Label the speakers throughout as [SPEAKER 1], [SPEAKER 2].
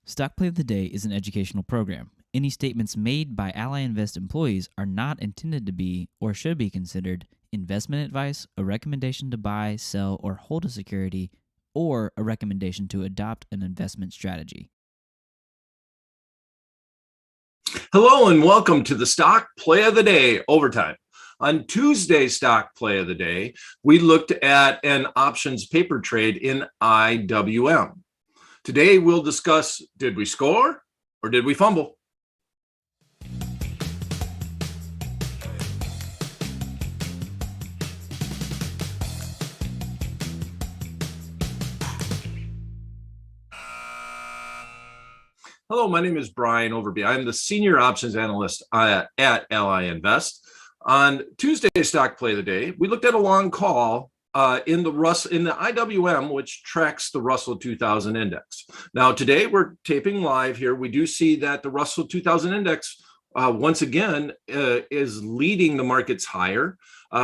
[SPEAKER 1] Stock Play of the Day is an educational program. Any statements made by Ally Invest employees are not intended to be or should be considered investment advice, a recommendation to buy, sell, or hold a security, or a recommendation to adopt an investment strategy.
[SPEAKER 2] Hello and welcome to the Stock Play of the Day Overtime. On Tuesday's Stock Play of the Day, we looked at an options paper trade in IWM. Today we'll discuss, did we score or did we fumble? Hello, my name is Brian Overby. I'm the Senior Options Analyst at Ally Invest. On Tuesday's Stock Play of the Day, we looked at a long call in the IWM, which tracks the Russell 2000 index. Now, today we're taping live here. We do see that the Russell 2000 index, once again, is leading the markets higher.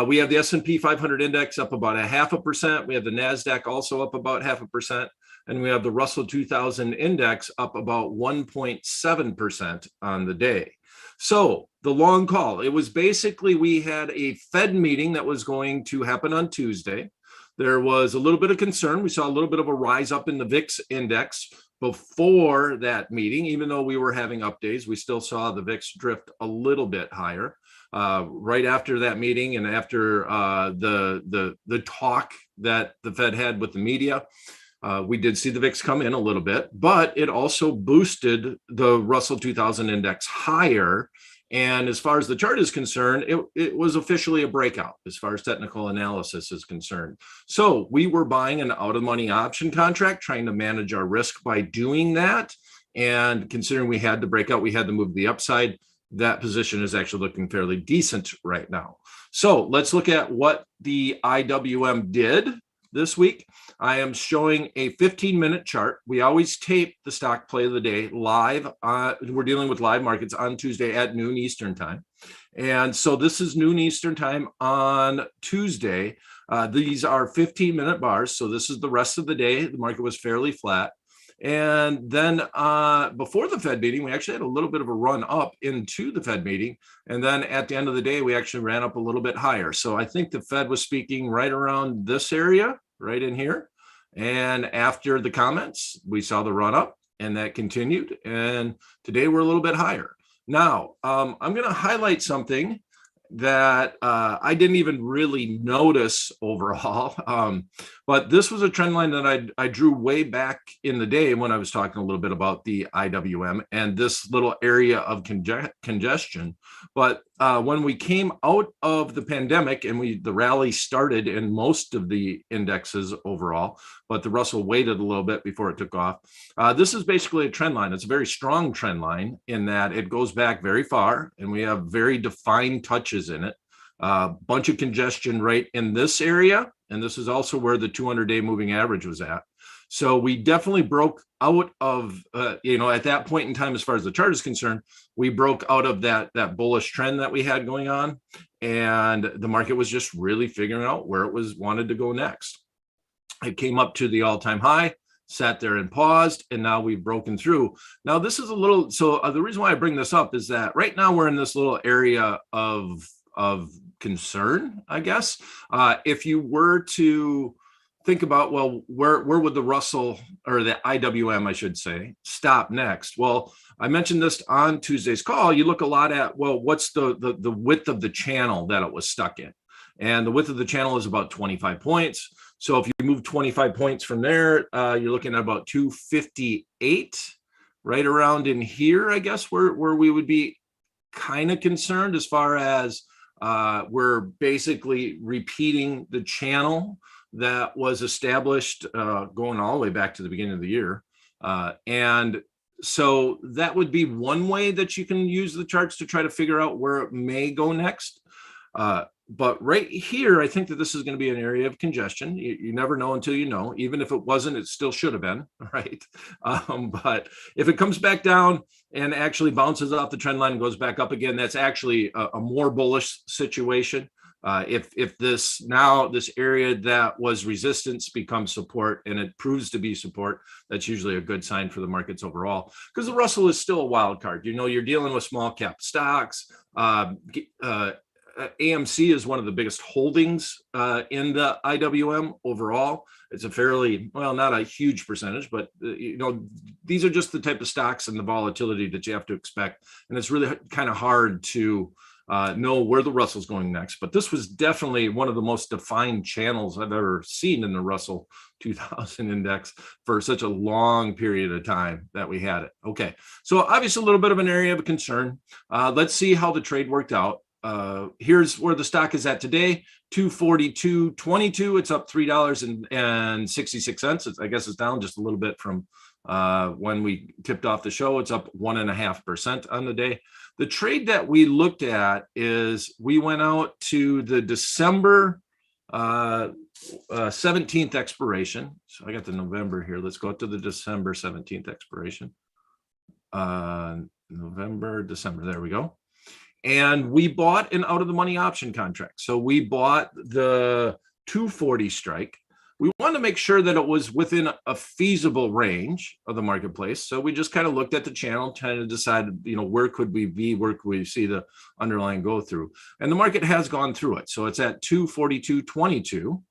[SPEAKER 2] We have the S&P 500 index up about 0.5%. We have the NASDAQ also up about 0.5%. And we have the Russell 2000 index up about 1.7% on the day. So the long call, it was basically, we had a Fed meeting that was going to happen on Tuesday. There was a little bit of concern. We saw a little bit of a rise up in the VIX index before that meeting. Even though we were having up days, we still saw the VIX drift a little bit higher. Right after that meeting and after the talk that the Fed had with the media, we did see the VIX come in a little bit, but it also boosted the Russell 2000 index higher. And as far as the chart is concerned, it was officially a breakout as far as technical analysis is concerned. So we were buying an out-of-money option contract, trying to manage our risk by doing that. And considering we had to break out, we had to move to the upside. That position is actually looking fairly decent right now. So let's look at what the IWM did this week. I am showing a 15-minute chart. We always tape the Stock Play of the Day live. We're dealing with live markets on Tuesday at noon Eastern time. And so this is noon Eastern time on Tuesday. These are 15-minute bars. So this is the rest of the day. The market was fairly flat. And then before the Fed meeting, we actually had a little bit of a run up into the Fed meeting. And then at the end of the day, we actually ran up a little bit higher. So I think the Fed was speaking right around this area, right in here. And after the comments, we saw the run up and that continued. And today we're a little bit higher. Now, I'm going to highlight something that I didn't even really notice overall. But this was a trend line that I drew way back in the day when I was talking a little bit about the IWM and this little area of congestion. But when we came out of the pandemic and the rally started in most of the indexes overall, but the Russell waited a little bit before it took off. This is basically a trend line. It's a very strong trend line in that it goes back very far and we have very defined touches in it. Bunch of congestion right in this area. And this is also where the 200-day moving average was at. So we definitely broke out of, at that point in time, as far as the chart is concerned, we broke out of that bullish trend that we had going on. And the market was just really figuring out where it wanted to go next. It came up to the all-time high, sat there and paused, and now we've broken through. Now this is a little, so the reason why I bring this up is that right now we're in this little area of concern, I guess. If you were to think about, well, where would the Russell or the IWM, I should say, stop next? Well, I mentioned this on Tuesday's call. You look a lot at, well, what's the width of the channel that it was stuck in? And the width of the channel is about 25 points. So if you move 25 points from there, you're looking at about 258, right around in here, I guess, where we would be kind of concerned as far as we're basically repeating the channel that was established going all the way back to the beginning of the year. And so that would be one way that you can use the charts to try to figure out where it may go next. But right here, I think that this is going to be an area of congestion. You never know until you know. Even if it wasn't, it still should have been, right? But if it comes back down and actually bounces off the trend line and goes back up again, that's actually a more bullish situation. If this area that was resistance becomes support and it proves to be support, that's usually a good sign for the markets overall, because the Russell is still a wild card. You're dealing with small cap stocks. AMC is one of the biggest holdings in the IWM overall. It's a fairly, well, not a huge percentage, but these are just the type of stocks and the volatility that you have to expect. And it's really kind of hard to know where the Russell's going next. But this was definitely one of the most defined channels I've ever seen in the Russell 2000 index for such a long period of time that we had it. Okay, so obviously a little bit of an area of concern. Let's see how the trade worked out. Here's where the stock is at today, 242.22. It's up $3.66. I guess it's down just a little bit from when we tipped off the show. It's up 1.5% on the day. The trade that we looked at is we went out to the December 17th expiration. So I got the November here. Let's go to the December 17th expiration. November, December, there we go. And we bought an out of the money option contract. So we bought the 240 strike. We wanted to make sure that it was within a feasible range of the marketplace. So we just kind of looked at the channel, trying to decide, where could we be, where could we see the underlying go through. And the market has gone through it. So it's at 242.22.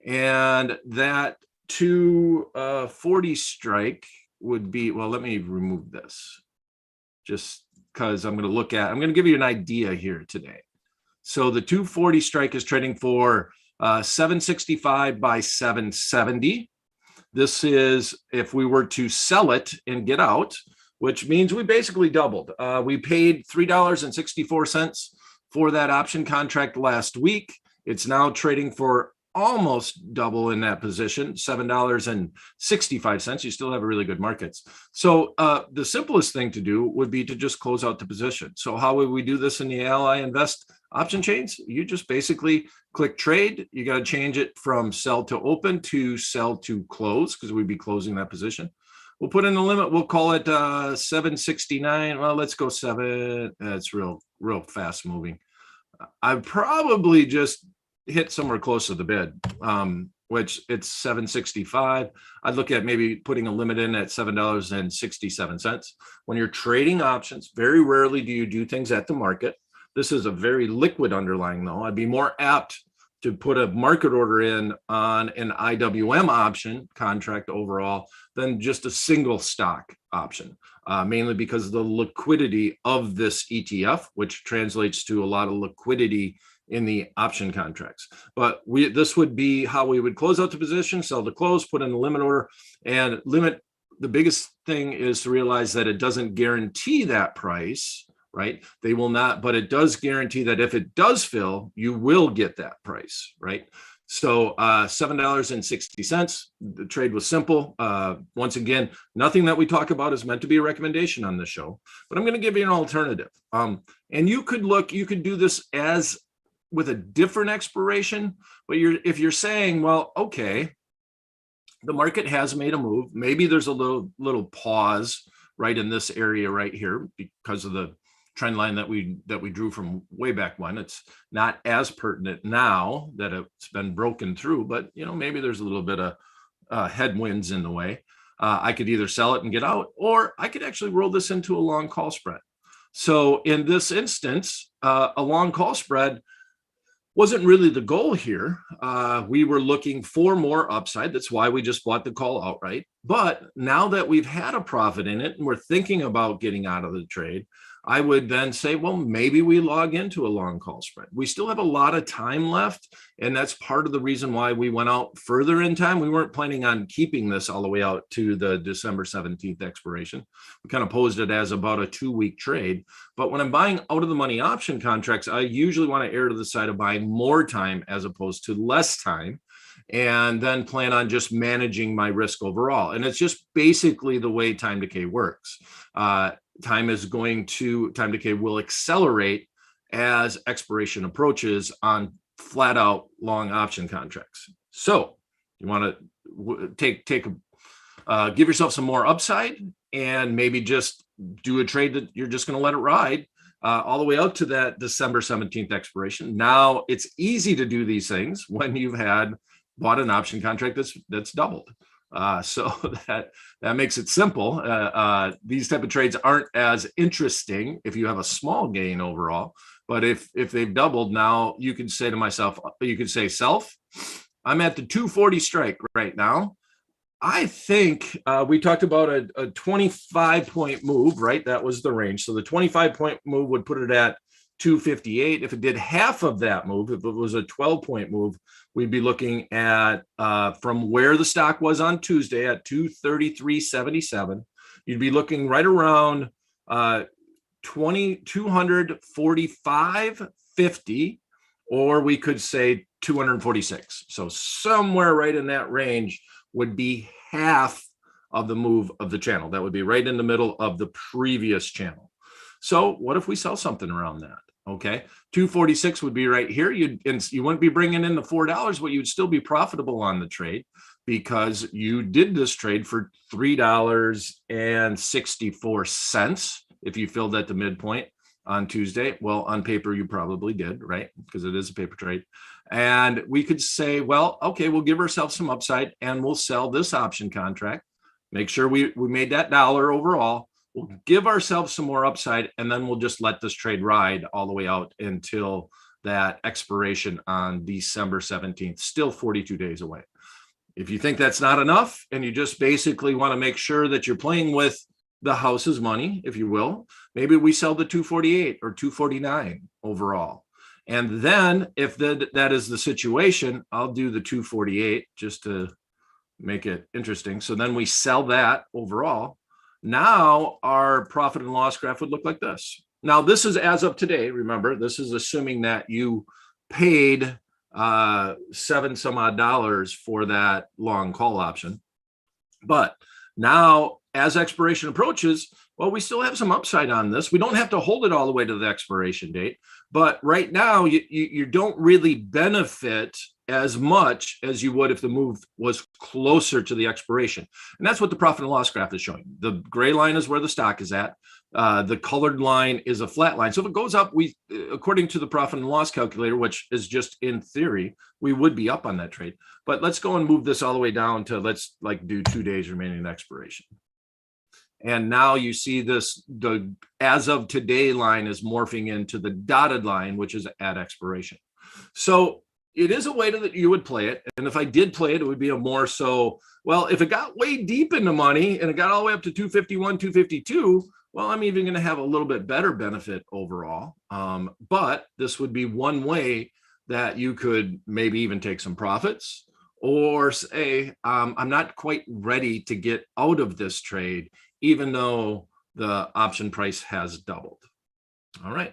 [SPEAKER 2] And that 240 strike would be, well, let me remove this just because I'm going to give you an idea here today. So the 240 strike is trading for 765 by 770. This is if we were to sell it and get out, which means we basically doubled. We paid $3.64 for that option contract last week. It's now trading for almost double in that position, $7.65. You still have really good markets. So the simplest thing to do would be to just close out the position. So how would we do this in the Ally Invest option chains? You just basically click trade. You got to change it from sell to open to sell to close, because we'd be closing that position. We'll put in the limit. We'll call it 769. Well, let's go 7. That's real fast moving. I probably just hit somewhere close to the bid, which it's 765. I'd look at maybe putting a limit in at $7.67. When you're trading options, very rarely do you do things at the market. This is a very liquid underlying, though. I'd be more apt to put a market order in on an IWM option contract overall than just a single stock option, mainly because of the liquidity of this ETF, which translates to a lot of liquidity in the option contracts. But this would be how we would close out the position, sell to close, put in the limit order, and limit. The biggest thing is to realize that it doesn't guarantee that price, right? They will not, but it does guarantee that if it does fill, you will get that price, right? So $7.60. The trade was simple. Once again, nothing that we talk about is meant to be a recommendation on this show, but I'm going to give you an alternative. And you could do this as with a different expiration, but if you're saying, well, okay, the market has made a move, maybe there's a little pause right in this area right here because of the trend line that we drew from way back when. It's not as pertinent now that it's been broken through, but maybe there's a little bit of headwinds in the way. I could either sell it and get out, or I could actually roll this into a long call spread. So in this instance, a long call spread wasn't really the goal here. We were looking for more upside. That's why we just bought the call outright. But now that we've had a profit in it and we're thinking about getting out of the trade, I would then say, well, maybe we log into a long call spread. We still have a lot of time left, and that's part of the reason why we went out further in time. We weren't planning on keeping this all the way out to the December 17th expiration. We kind of posed it as about a 2-week trade. But when I'm buying out of the money option contracts, I usually want to err to the side of buying more time as opposed to less time, and then plan on just managing my risk overall. And it's just basically the way time decay works. Time decay will accelerate as expiration approaches on flat out long option contracts. So you want to give yourself some more upside and maybe just do a trade that you're just going to let it ride all the way out to that December 17th expiration. Now it's easy to do these things when you've bought an option contract that's doubled. So that makes it simple. These type of trades aren't as interesting if you have a small gain overall, but if they've doubled, now you can say to myself, you could say, self, I'm at the 240 strike right now. I think we talked about a 25-point move, right? That was the range. So the 25-point move would put it at 258. If it did half of that move, if it was a 12-point move, we'd be looking at from where the stock was on Tuesday at 233.77. You'd be looking right around 245.50, or we could say 246. So somewhere right in that range would be half of the move of the channel. That would be right in the middle of the previous channel. So what if we sell something around that? Okay, 246 would be right here. You wouldn't be bringing in the $4, but you'd still be profitable on the trade because you did this trade for $3.64 if you filled at the midpoint on Tuesday. Well, on paper, you probably did, right? Because it is a paper trade. And we could say, well, okay, we'll give ourselves some upside and we'll sell this option contract. Make sure we made that dollar overall. We'll give ourselves some more upside, and then we'll just let this trade ride all the way out until that expiration on December 17th, still 42 days away. If you think that's not enough and you just basically want to make sure that you're playing with the house's money, if you will, maybe we sell the 248 or 249 overall. And then if that is the situation, I'll do the 248 just to make it interesting. So then we sell that overall. Now our profit and loss graph would look like this. Now this is as of today. Remember, this is assuming that you paid $7 some odd for that long call option. But now as expiration approaches, well, we still have some upside on this. We don't have to hold it all the way to the expiration date. But right now, you don't really benefit as much as you would if the move was closer to the expiration. And that's what the profit and loss graph is showing. The gray line is where the stock is at. The colored line is a flat line. So if it goes up, according to the profit and loss calculator, which is just in theory, we would be up on that trade. But let's go and move this all the way down to, let's like do 2 days remaining in expiration. And now you see this, the as of today line is morphing into the dotted line, which is at expiration. So it is a way that you would play it. And if I did play it, it would be a more so, well, if it got way deep in the money and it got all the way up to 251, 252, well, I'm even going to have a little bit better benefit overall. But this would be one way that you could maybe even take some profits or say, I'm not quite ready to get out of this trade, even though the option price has doubled. All right.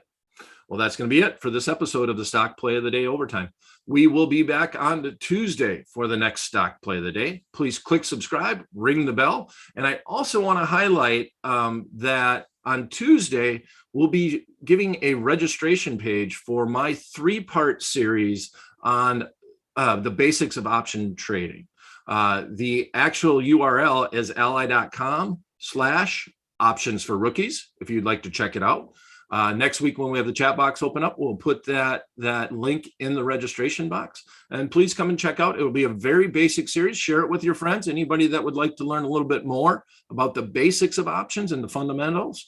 [SPEAKER 2] Well, that's going to be it for this episode of the Stock Play of the Day Overtime. We will be back on Tuesday for the next Stock Play of the Day. Please click subscribe, ring the bell. And I also want to highlight that on Tuesday, we'll be giving a registration page for my 3-part series on the basics of option trading. The actual URL is ally.com/options for rookies, if you'd like to check it out. Next week, when we have the chat box open up, we'll put that link in the registration box. And please come and check out. It will be a very basic series. Share it with your friends. Anybody that would like to learn a little bit more about the basics of options and the fundamentals.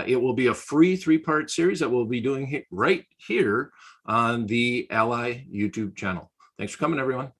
[SPEAKER 2] It will be a free 3-part series that we'll be doing right here on the Ally YouTube channel. Thanks for coming, everyone.